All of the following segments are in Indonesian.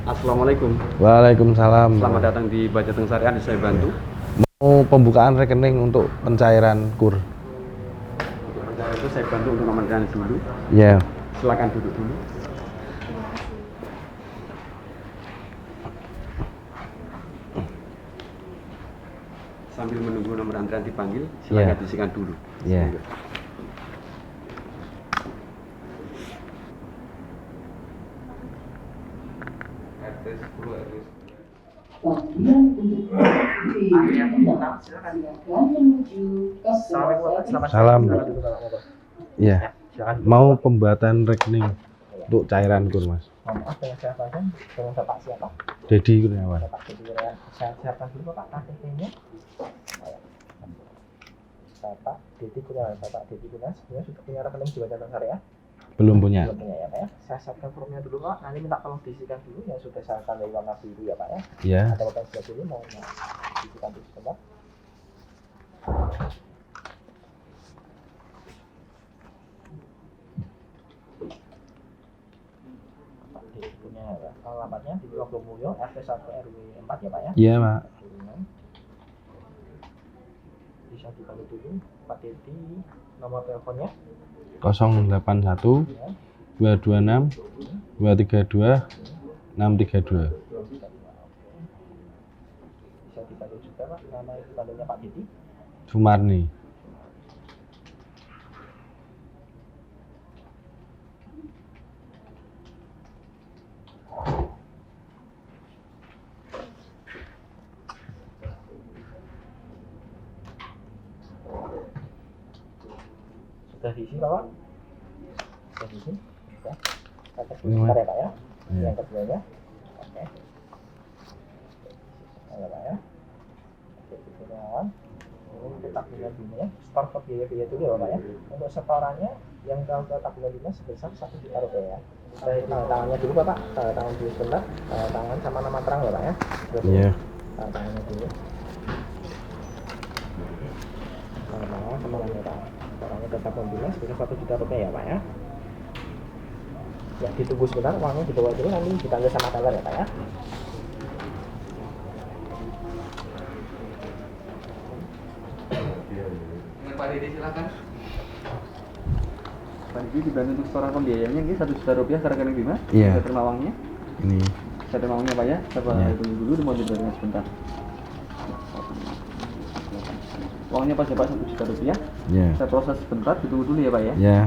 Assalamualaikum. Waalaikumsalam. Selamat datang di Bajateng Syariah, bisa saya bantu? Mau pembukaan rekening untuk pencairan KUR. Untuk pencairan itu saya bantu untuk nomornya dulu. Ya. Silakan duduk dulu. Sambil menunggu nomor antrian dipanggil, silakan diisikan dulu. Ya. Salam. Iya. Mau pembuatan rekening untuk cairan KUR, Mas. Maaf, dengan siapa aja? Dengan Bapak siapa? Dedi Kurniawan. Bapak Dedi Kurniawan. Saya siapkan dulu Bapak KTP-nya. Bapak Dedi Kurniawan. Bapak Dedi Kurniawan sebenarnya sudah punya rekening di Bajateng Syariah? Belum punya. Belum punya ya Pak ya. Saya siapkan formnya dulu Pak. Nanti minta tolong diisikan dulu yang sudah saya tanda warna biru ya Pak ya. Iya. Ada Bapak sebelah sini mau diisikan dulu sebentar. Punya ya. Alamatnya di Logomulyo RT 1 RW 4 ya Pak ya. Iya, Pak. Bisa dibantu dulu Pak Dedi, nomor teleponnya 081 226 232 632. Bisa dibantu juga Pak, nama ibu kandungnya Pak Dedi Sumarni. sudah diisi Pak? Sudah diisi? Sudah. Kita tes sebentar ya Pak ya. Yang keduanya. Oke. Ya Pak ya. Oke, Kurniawan. Ini tabungan Bina, store ke biaya-biaya dulu ya Pak ya. Untuk setorannya yang kalau ke tabungan Bina sebesar 1 juta rupiah ya. Saya tanda tangannya dulu Bapak, tanda tangan dulu sebentar, tanda tangan sama nama terang ya Pak ya. Iya. Tanda tangannya dulu. Tanda tangan sama nama terang. Orangnya ke tabungan Bina sebesar 1 juta rupiah ya Pak ya. Ya ditunggu sebentar, uangnya dibawa dulu nanti ditanggal sama teller ya Pak ya. Pak Dedi silakan. Pak Dedi dibantu untuk setoran pembiayaannya ini 1 juta rupiah ke rekening Bima. Iya. Saya terima uangnya. Ini. Saya terima uangnya Pak ya. Saya tunggu dulu, mau dibayarnya sebentar. Uangnya pas ya Pak 1 juta rupiah. Iya. Saya proses sebentar, ditunggu dulu ya Pak ya. Ya.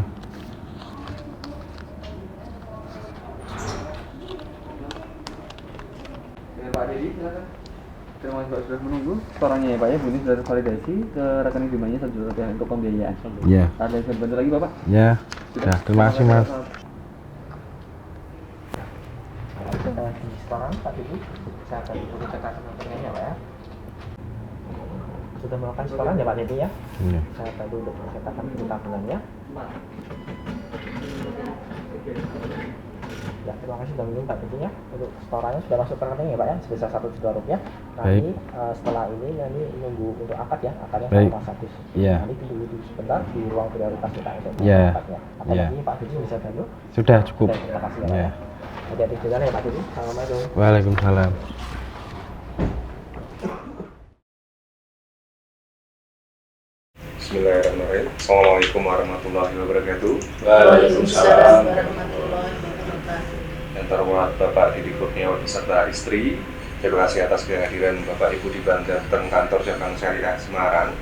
Dengan Pak Dedi silakan. Terima kasih Pak sudah menunggu. Setorannya ya Pak ya, ini sudah tervalidasi ke rekening Bimanya 1 juta rupiah untuk pembiayaan. Iya. Ada yang saya bantu lagi Bapak? Ya. Sudah, terima kasih, Mas. Di setoran Pak Dedi, saya akan disuruh cetakan nomornya ya Pak ya. Sudah melakukan setoran ya Pak Dedi ya. Iya. Saya bantu untuk cetakan buku tabungannya. Ya, terima kasih sudah menunggu Pak Dedi ya. Untuk setorannya sudah masuk ke rekening ya Pak ya, sebesar 1 juta rupiah. Nanti setelah ini nanti menunggu untuk akad ya, akadnya Baik. sama Mas Agus. Iya. Nanti ditunggu dulu sebentar di ruang prioritas kita untuk Iya. akadnya. Apalagi Pak Dedi bisa bantu. Sudah cukup. Oke, terima kasih ya. Ya. Hati-hati di jalan ya Pak Dedi. Assalamualaikum. Waalaikumsalam. Bismillahirrahmanirrahim. Assalamualaikum warahmatullahi wabarakatuh. Waalaikumsalam warahmatullahi wabarakatuh. Yang terhormat Bapak Dedi Kurniawan beserta istri, terima kasih atas kehadiran Bapak Ibu di Bajateng Kantor Cabang Syariah Semarang.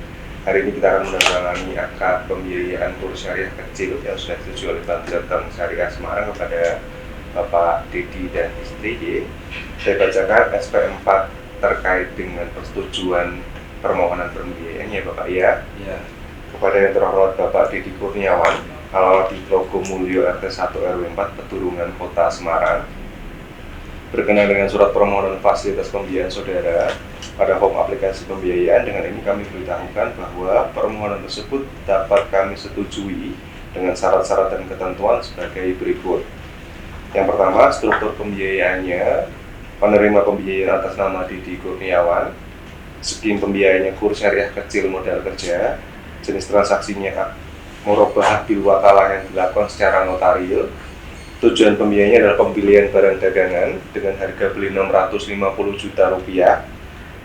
Hari ini kita akan menandatangani akad pembiayaan KUR syariah kecil yang sudah disetujui oleh Bajateng Syariah Semarang kepada Bapak Dedi dan istri. Saya bacakan SP4 terkait dengan persetujuan permohonan pembiayaannya Bapak ya. Kepada yang terhormat Bapak Dedi Kurniawan, alamat di Logomulyo RT 1 RW 4 Peturungan Kota Semarang. Berkenaan dengan surat permohonan fasilitas pembiayaan saudara pada form aplikasi pembiayaan, dengan ini kami beritahukan bahwa permohonan tersebut dapat kami setujui dengan syarat-syarat dan ketentuan sebagai berikut. Yang pertama, struktur pembiayaannya, penerima pembiayaan atas nama Dedi Kurniawan, skim pembiayaannya KUR syariah kecil modal kerja, jenis transaksinya murabahah bil wakalah yang dilakukan secara notaril. Tujuan pembiayanya adalah pembelian barang dagangan dengan harga beli Rp650 juta,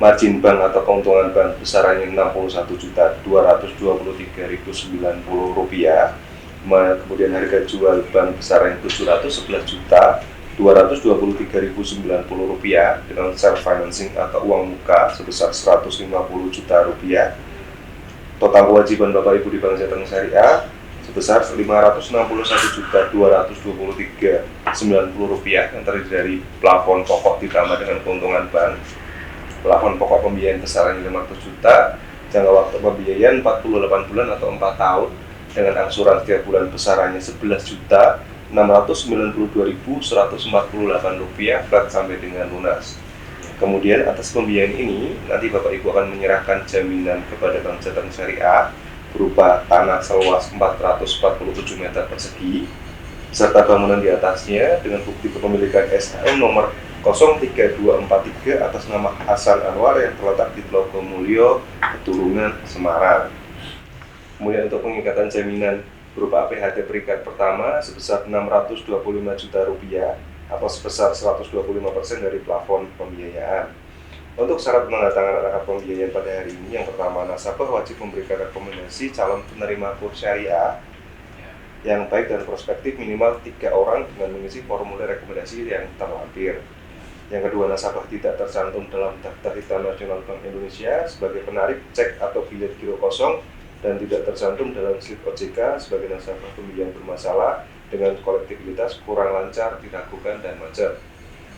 margin bank atau keuntungan bank besarannya Rp61.223.090, kemudian harga jual bank besarannya Rp711.223.090 dengan self financing atau uang muka sebesar Rp150 juta. Total kewajiban Bapak Ibu di Bank Jateng Syariah sebesar Rp561.223.090 yang terdiri dari plafon pokok ditambah dengan keuntungan bank. Plafon pokok pembiayaan besarannya Rp500 juta, jangka waktu pembiayaan 48 bulan atau 4 tahun dengan angsuran setiap bulan besarannya Rp11.692.148 flat sampai dengan lunas. Kemudian atas pembiayaan ini nanti Bapak Ibu akan menyerahkan jaminan kepada Bank Jateng Syariah berupa tanah seluas 447 meter persegi serta bangunan di atasnya dengan bukti kepemilikan SHM nomor 03243 atas nama Hasan Anwar yang terletak di Tlogomulyo, Peturunan, Semarang. Kemudian untuk pengikatan jaminan berupa PHT peringkat pertama sebesar Rp625 juta atau sebesar 125% dari plafon pembiayaan. Untuk syarat penandatanganan akad pembiayaan pada hari ini, yang pertama, nasabah wajib memberikan rekomendasi calon penerima kurs syariah yang baik dan prospektif minimal 3 orang dengan mengisi formulir rekomendasi yang terlampir. Yang kedua, nasabah tidak tercantum dalam daftar hitam nasional Bank Indonesia sebagai penarik cek atau bilet giro kosong dan tidak tercantum dalam slip OJK sebagai nasabah pembiayaan bermasalah dengan kolektibilitas kurang lancar, diragukan, dan macet.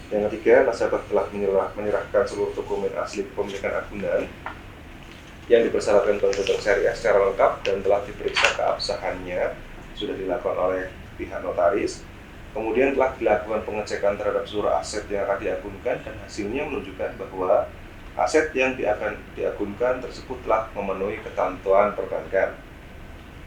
Yang ketiga, nasabah telah menyerahkan seluruh dokumen asli kepemilikan agunan yang dipersyaratkan Bank Jateng Syariah secara lengkap dan telah diperiksa keabsahannya, sudah dilakukan oleh pihak notaris. Kemudian telah dilakukan pengecekan terhadap seluruh aset yang akan diagunkan dan hasilnya menunjukkan bahwa aset yang akan diagunkan tersebut telah memenuhi ketentuan perbankan.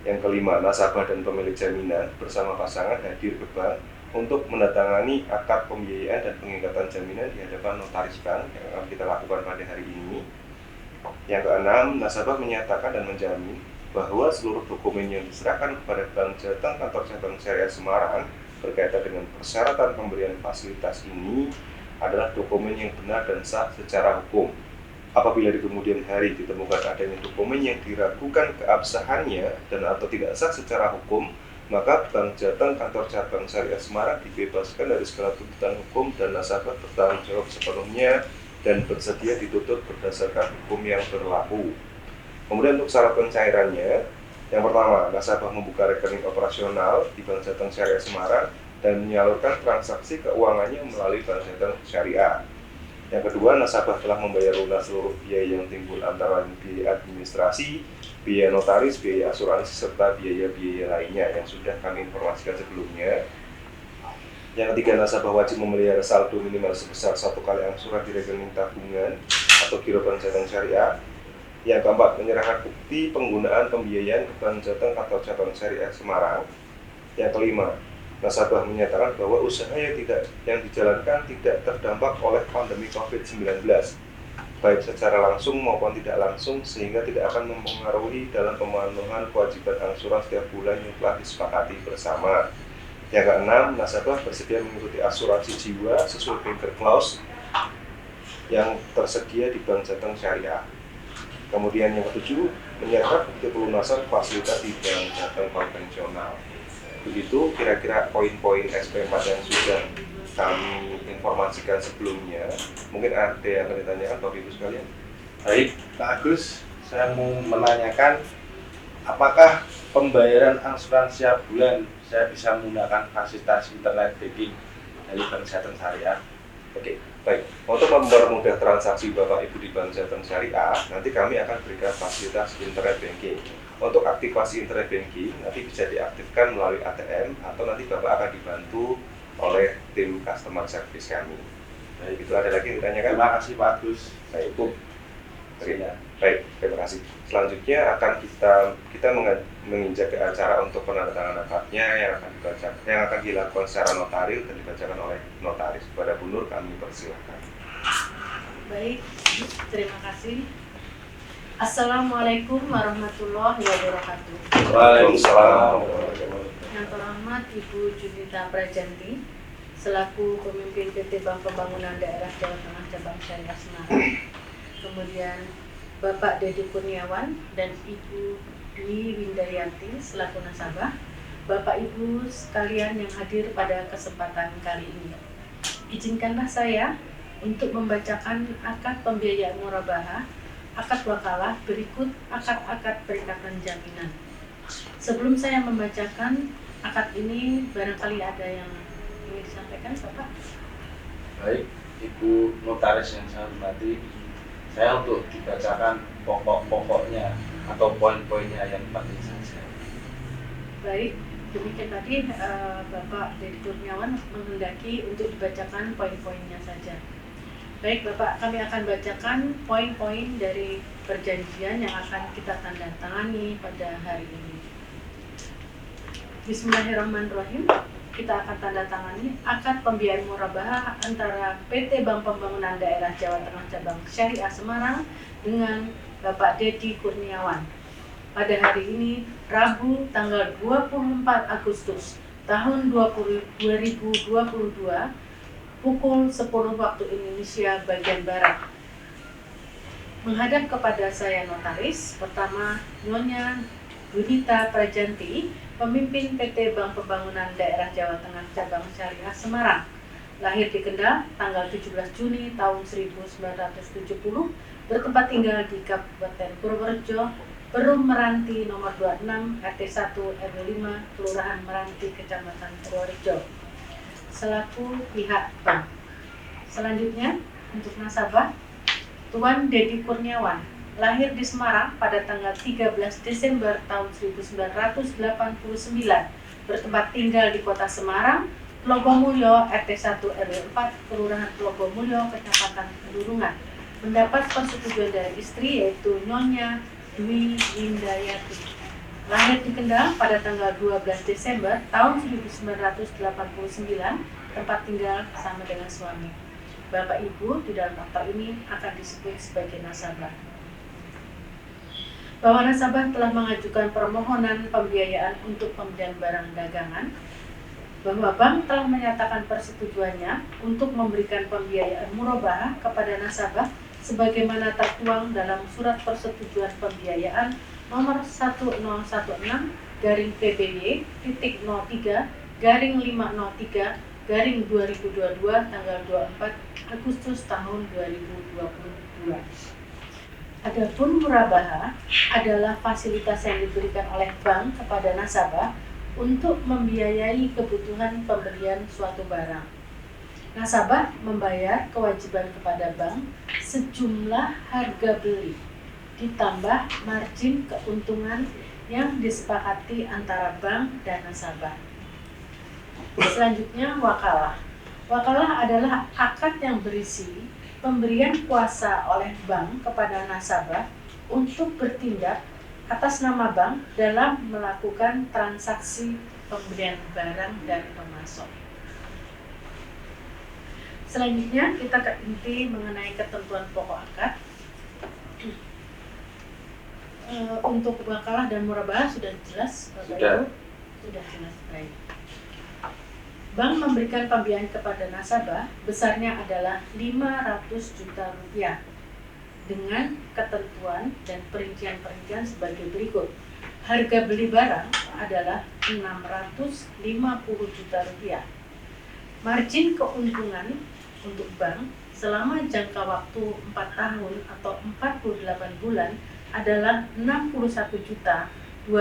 Yang kelima, nasabah dan pemilik jaminan bersama pasangan hadir ke bank untuk menandatangani akad pembiayaan dan pengikatan jaminan di hadapan notaris bank yang akan kita lakukan pada hari ini. Yang keenam, nasabah menyatakan dan menjamin bahwa seluruh dokumen yang diserahkan kepada Bank Jateng Kantor Cabang Syariah Semarang berkaitan dengan persyaratan pemberian fasilitas ini adalah dokumen yang benar dan sah secara hukum. Apabila di kemudian hari ditemukan adanya dokumen yang diragukan keabsahannya dan atau tidak sah secara hukum, maka Bank Jateng Kantor Cabang Syariah Semarang dibebaskan dari segala tuntutan hukum dan nasabah bertanggung jawab sepenuhnya dan bersedia dituntut berdasarkan hukum yang berlaku. Kemudian untuk syarat pencairannya, yang pertama, nasabah membuka rekening operasional di Bank Jateng Syariah Semarang dan menyalurkan transaksi keuangannya melalui Bank Jateng Syariah. Yang kedua, nasabah telah membayar lunas seluruh biaya yang timbul antara lain biaya administrasi, biaya notaris, biaya asuransi, serta biaya-biaya lainnya yang sudah kami informasikan sebelumnya. Yang ketiga, nasabah wajib memelihara saldo minimal sebesar 1 kali angsuran di rekening tabungan atau giro Bank Jateng Syariah. Yang keempat, menyerahkan bukti penggunaan pembiayaan ke Bank Jateng Kantor Cabang Syariah Semarang. Yang kelima, nasabah menyatakan bahwa usaha yang dijalankan tidak terdampak oleh pandemi COVID-19, baik secara langsung maupun tidak langsung, sehingga tidak akan mempengaruhi dalam pemenuhan kewajiban angsuran setiap bulan yang telah disepakati bersama. Yang keenam, nasabah bersedia mengikuti asuransi jiwa sesuai banker clause yang tersedia di Bank Jateng Syariah. Kemudian yang ketujuh, menyerahkan bukti pelunasan fasilitas di Bank Jateng konvensional. Begitu kira-kira poin-poin SP4 yang sudah kami informasikan sebelumnya. Mungkin ada yang akan ditanyakan Bapak Ibu sekalian. Baik, Pak Agus, saya mau menanyakan apakah pembayaran angsuran setiap bulan saya bisa menggunakan fasilitas internet banking dari Bank Jateng Syariah? Oke, baik. Untuk mempermudah transaksi Bapak Ibu di Bank Jateng Syariah, nanti kami akan berikan fasilitas internet banking. Untuk aktivasi internet banking nanti bisa diaktifkan melalui ATM atau nanti Bapak akan dibantu oleh tim customer service kami. Baik, itu ada lagi yang ditanyakan? Terima kasih Pak Agus. Baik, Bu. Baik, terima kasih. Selanjutnya akan kita menginjak ke acara untuk penandatanganan akadnya yang akan dilakukan secara notaril dan dibacakan oleh notaris. Kepada Bu Nur kami persilakan. Baik, terima kasih. Assalamualaikum warahmatullahi wabarakatuh. Waalaikumsalam. Yang terhormat Ibu Junita Prajanti selaku pemimpin PT Bank Pembangunan Daerah Jawa Tengah Cabang Syariah Semarang. Kemudian Bapak Dedi Kurniawan dan Ibu Dwi Windaryanti selaku nasabah. Bapak Ibu sekalian yang hadir pada kesempatan kali ini. Izinkanlah saya untuk membacakan akad pembiayaan murabahah, akad wakalah berikut akad-akad perikatan jaminan. Sebelum saya membacakan akad ini, barangkali ada yang ingin disampaikan, Bapak? Baik, Ibu Notaris yang saya hormati, saya untuk dibacakan pokok-pokoknya atau poin-poinnya yang penting saja. Baik, demikian tadi Bapak Dedi Kurniawan menghendaki untuk dibacakan poin-poinnya saja. Baik Bapak, kami akan bacakan poin-poin dari perjanjian yang akan kita tanda tangani pada hari ini. Bismillahirrahmanirrahim. Kita akan tanda tangani akad pembiayaan murabahah antara PT Bank Pembangunan Daerah Jawa Tengah Cabang Syariah Semarang dengan Bapak Dedi Kurniawan. Pada hari ini, Rabu tanggal 24 Agustus tahun 2022, pukul 10 waktu Indonesia bagian Barat. Menghadap kepada saya notaris, pertama Nyonya Junita Prajanti, pemimpin PT Bank Pembangunan Daerah Jawa Tengah Cabang Syariah Semarang. Lahir di Kendal, tanggal 17 Juni tahun 1970, bertempat tinggal di Kabupaten Purworejo, Perum Meranti nomor 26, RT 1 RW 5, Kelurahan Meranti, Kecamatan Purworejo, selaku pihak bank. Selanjutnya, untuk nasabah, Tuan Dedi Kurniawan, lahir di Semarang pada tanggal 13 Desember tahun 1989, bertempat tinggal di Kota Semarang, Tlogomulyo, RT 1 RW 4, Kelurahan Tlogomulyo, Kecamatan Kedurungan, mendapat persetujuan dari istri yaitu Nyonya Dwi Windaryanti. Lahir di Kendal pada tanggal 12 Desember tahun 1989, tempat tinggal sama dengan suami. Bapak Ibu di dalam akta ini akan disebut sebagai nasabah. Bahwa nasabah telah mengajukan permohonan pembiayaan untuk pembelian barang dagangan, bahwa bank telah menyatakan persetujuannya untuk memberikan pembiayaan murabahah kepada nasabah sebagaimana tertuang dalam surat persetujuan pembiayaan nomor 1016.03/503/2022 tanggal 24 Agustus tahun 2022. Adapun murabahah adalah fasilitas yang diberikan oleh bank kepada nasabah untuk membiayai kebutuhan pembelian suatu barang. Nasabah membayar kewajiban kepada bank sejumlah harga beli ditambah margin keuntungan yang disepakati antara bank dan nasabah. Selanjutnya, wakalah. Wakalah adalah akad yang berisi pemberian kuasa oleh bank kepada nasabah untuk bertindak atas nama bank dalam melakukan transaksi pembelian barang dan pemasok. Selanjutnya kita ke inti mengenai ketentuan pokok akad. Untuk wakalah dan murabahah sudah jelas, Bapak Ibu? Sudah jelas, baik. Bank memberikan pembiayaan kepada nasabah besarnya adalah 500 juta rupiah dengan ketentuan dan perincian-perincian sebagai berikut. Harga beli barang adalah 650 juta rupiah. Margin keuntungan untuk bank selama jangka waktu 4 tahun atau 48 bulan adalah 61.223.090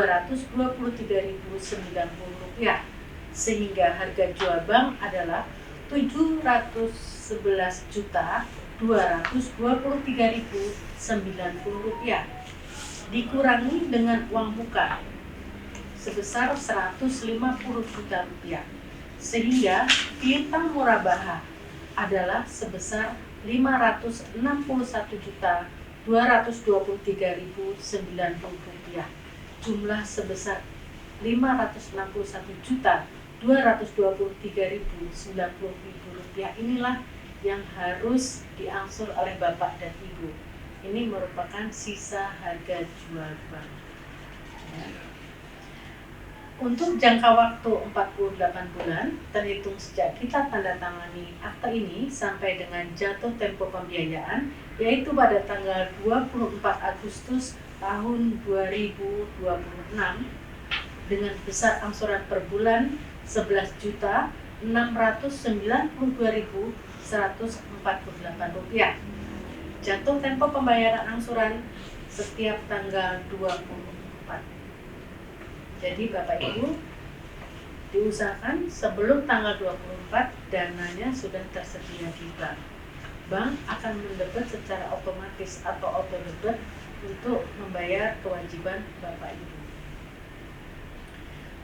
rupiah, sehingga harga jual bank adalah 711.223.090 rupiah, dikurangi dengan uang muka sebesar 150 juta rupiah, sehingga piutang murabahah adalah sebesar 561.223.090 rupiah. Jumlah sebesar 561.223.090 rupiah inilah yang harus diangsur oleh Bapak dan Ibu. Ini merupakan sisa harga jual bank. Ya. Untuk jangka waktu 48 bulan terhitung sejak kita tanda tangani akta ini sampai dengan jatuh tempo pembiayaan, yaitu pada tanggal 24 Agustus tahun 2026 dengan besar angsuran per bulan Rp11.992.148. Jatuh tempo pembayaran angsuran setiap tanggal 24. Jadi Bapak Ibu diusahakan sebelum tanggal 24 dananya sudah tersedia di bank. Bank akan mendebet secara otomatis atau auto debit untuk membayar kewajiban Bapak Ibu.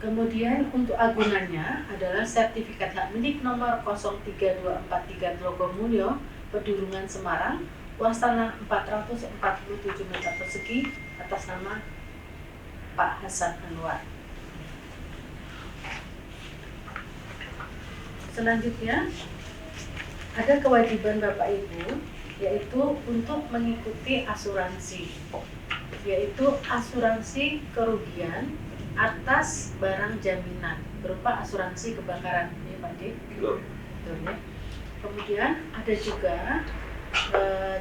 Kemudian untuk agunannya adalah sertifikat hak milik nomor 03243 Trogomulyo, Pedurungan Semarang, luas tanah 447 meter persegi atas nama Pak Hasan Anwar. Selanjutnya ada kewajiban Bapak Ibu yaitu untuk mengikuti asuransi, yaitu asuransi kerugian atas barang jaminan berupa asuransi kebakaran, ya Pak Dik. Betul ya. Kemudian ada juga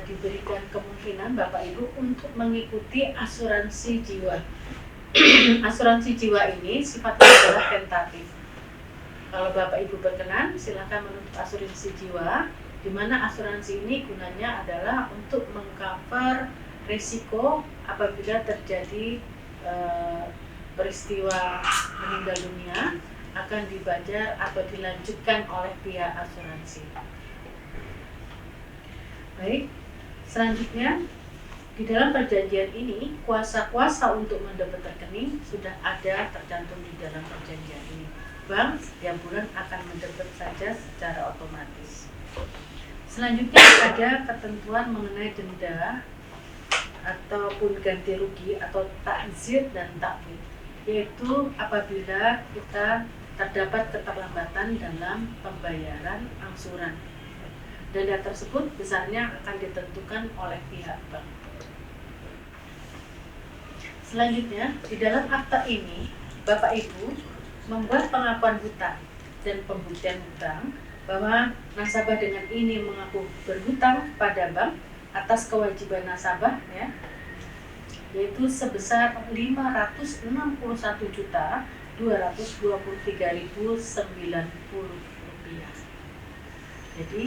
diberikan kemungkinan Bapak Ibu untuk mengikuti asuransi jiwa. Asuransi jiwa ini sifatnya adalah tentatif. Kalau Bapak Ibu berkenan, silakan menuntut asuransi jiwa, di mana asuransi ini gunanya adalah untuk mengcover risiko apabila terjadi peristiwa meninggal dunia akan dibayar atau dilanjutkan oleh pihak asuransi. Baik, selanjutnya di dalam perjanjian ini, kuasa-kuasa untuk mendebit rekening sudah ada tercantum di dalam perjanjian ini. Bank setiap bulan akan mendebit saja secara otomatis. Selanjutnya ada ketentuan mengenai denda ataupun ganti rugi atau takzir dan takwid, yaitu apabila kita terdapat keterlambatan dalam pembayaran angsuran. Denda tersebut besarnya akan ditentukan oleh pihak bank. Selanjutnya, di dalam akta ini, Bapak Ibu membuat pengakuan hutang dan pembuktian hutang bahwa nasabah dengan ini mengaku berhutang pada bank atas kewajiban nasabah, ya, yaitu sebesar Rp561.223.090. Jadi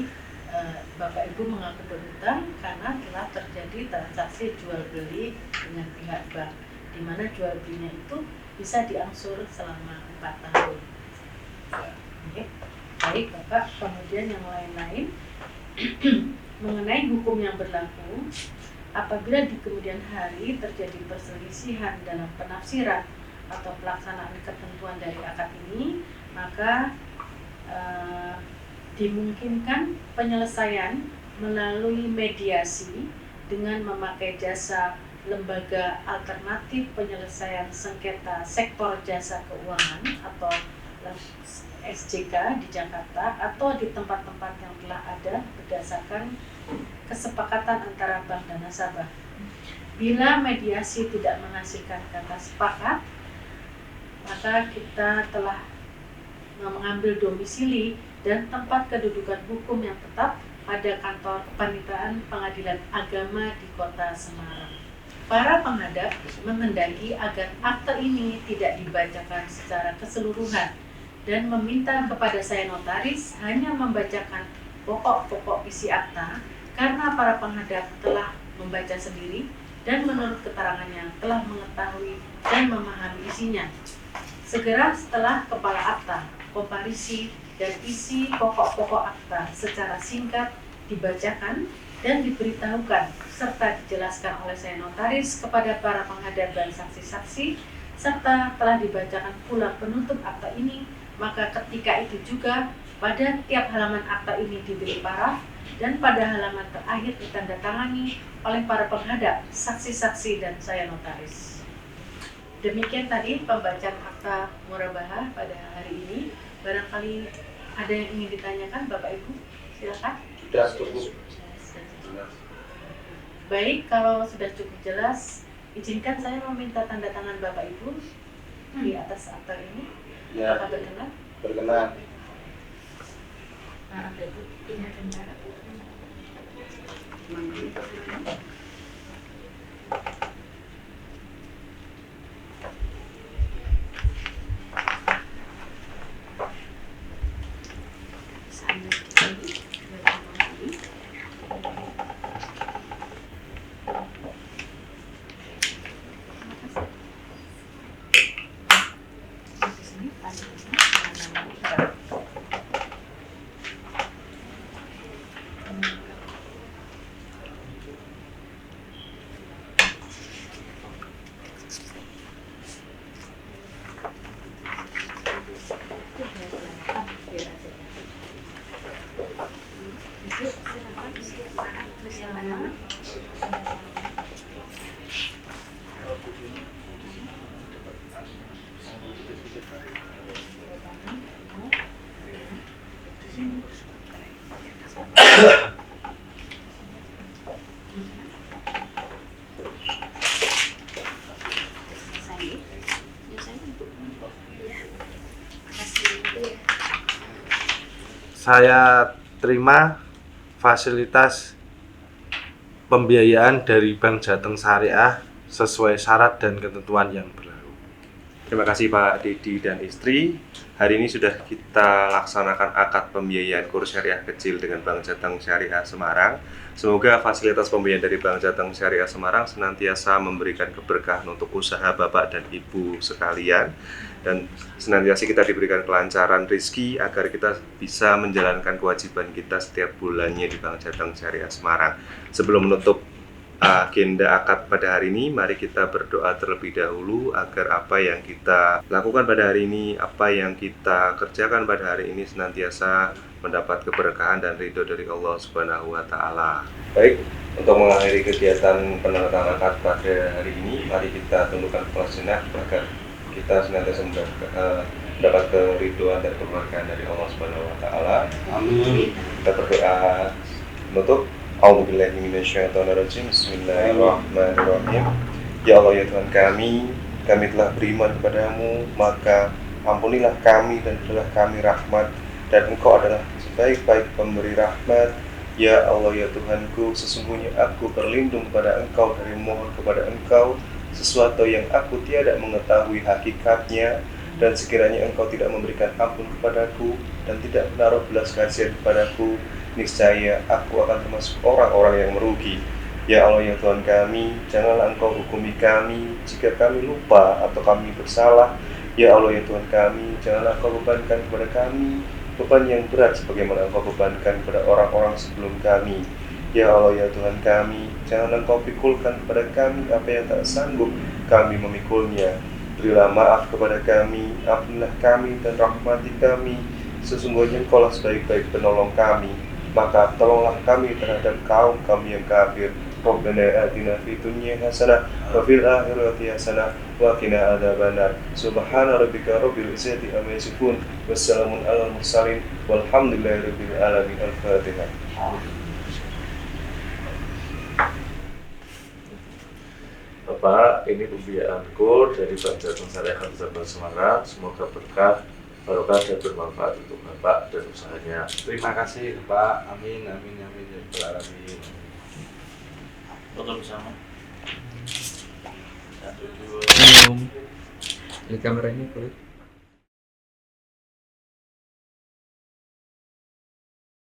Bapak Ibu mengaku berhutang karena telah terjadi transaksi jual beli dengan pihak bank, di mana jual belinya itu bisa diangsur selama 4 tahun. Oke. Baik Bapak, kemudian yang lain-lain mengenai hukum yang berlaku apabila di kemudian hari terjadi perselisihan dalam penafsiran atau pelaksanaan ketentuan dari akad ini, maka dimungkinkan penyelesaian melalui mediasi dengan memakai jasa lembaga alternatif penyelesaian sengketa sektor jasa keuangan atau SJK di Jakarta atau di tempat-tempat yang telah ada berdasarkan kesepakatan antara bank dan nasabah. Bila mediasi tidak menghasilkan kata sepakat, maka kita telah mengambil domisili dan tempat kedudukan hukum yang tetap pada kantor kepanitraan Pengadilan Agama di Kota Semarang. Para penghadap menghendaki agar akta ini tidak dibacakan secara keseluruhan dan meminta kepada saya notaris hanya membacakan pokok-pokok isi akta karena para penghadap telah membaca sendiri dan menurut keterangannya telah mengetahui dan memahami isinya. Segera setelah kepala akta, komparisi dan isi pokok-pokok akta secara singkat dibacakan dan diberitahukan serta dijelaskan oleh saya notaris kepada para penghadap dan saksi-saksi serta telah dibacakan pula penutup akta ini, maka ketika itu juga pada tiap halaman akta ini diberi paraf dan pada halaman terakhir ditandatangani oleh para penghadap, saksi-saksi dan saya notaris. Demikian tadi pembacaan akta murabaha pada hari ini. Barangkali ada yang ingin ditanyakan Bapak Ibu, silakan. Sudah cukup. Baik, kalau sudah cukup jelas, izinkan saya meminta tanda tangan Bapak Ibu di atas akta ini. Ya, Apakah berkenan? berkenan. Maaf ya Bu, ini bentar. Saya terima fasilitas pembiayaan dari Bank Jateng Syariah sesuai syarat dan ketentuan yang berlaku. Terima kasih Pak Dedi dan istri. Hari ini sudah kita laksanakan akad pembiayaan kurs syariah kecil dengan Bank Jateng Syariah Semarang. Semoga fasilitas pembiayaan dari Bank Jateng Syariah Semarang senantiasa memberikan keberkahan untuk usaha Bapak dan Ibu sekalian, dan senantiasa kita diberikan kelancaran rezeki agar kita bisa menjalankan kewajiban kita setiap bulannya di Bank Jateng Syariah Semarang. Sebelum menutup agenda akad pada hari ini, mari kita berdoa terlebih dahulu agar apa yang kita lakukan pada hari ini, apa yang kita kerjakan pada hari ini senantiasa mendapat keberkahan dan ridho dari Allah Subhanahu wa Ta'ala. Baik, untuk mengakhiri kegiatan penandatanganan akad pada hari ini, mari kita tundukkan kepala sejenak agar kita senantiasa mendapat keridhoan dan keberkahan dari Allah Subhanahu wa Ta'ala. Amin. Kita berdoa menutup. A'udzubillahi minasyaitonirrajim. Bismillahirrahmanirrahim. Ya Allah ya Tuhan kami telah beriman kepadamu, maka ampunilah kami dan berilah kami rahmat, dan Engkau adalah sebaik-baik pemberi rahmat. Ya Allah ya Tuhanku, sesungguhnya aku berlindung kepada Engkau dari mohon kepada Engkau sesuatu yang aku tiada mengetahui hakikatnya, dan sekiranya Engkau tidak memberikan ampun kepadaku dan tidak menaruh belas kasihan kepadaku, niscaya aku akan termasuk orang-orang yang merugi. Ya Allah ya Tuhan kami, janganlah Engkau hukumi kami jika kami lupa atau kami bersalah. Ya Allah ya Tuhan kami, janganlah Engkau bebankan kepada kami beban yang berat sebagaimana Engkau bebankan kepada orang-orang sebelum kami. Ya Allah ya Tuhan kami, janganlah Engkau pikulkan kepada kami apa yang tak sanggup kami memikulnya. Berilah maaf kepada kami, ampunilah kami dan rahmati kami. Sesungguhnya Engkau lah sebaik-baik penolong kami, maka tolonglah kami terhadap kaum kami yang kafir. Rabbana atina fid dunya hasanah wa fil akhirati hasanah wa qina adzabannar. Subhana rabbika rabbil izzati amma yasifun, wassalamun alal mursalin, walhamdulillahi rabbil alamin. Al-Fatihah. Bapak, ini pembiayaan kur dari Bank Jateng Syariah Kabupaten Semarang. Semoga berkah, barokah dan bermanfaat untuk Bapak dan usahanya. Terima kasih Pak. Amin amin amin ya rabbal alamin. Foto bersama. 1, 2. Ini kamera ini boleh.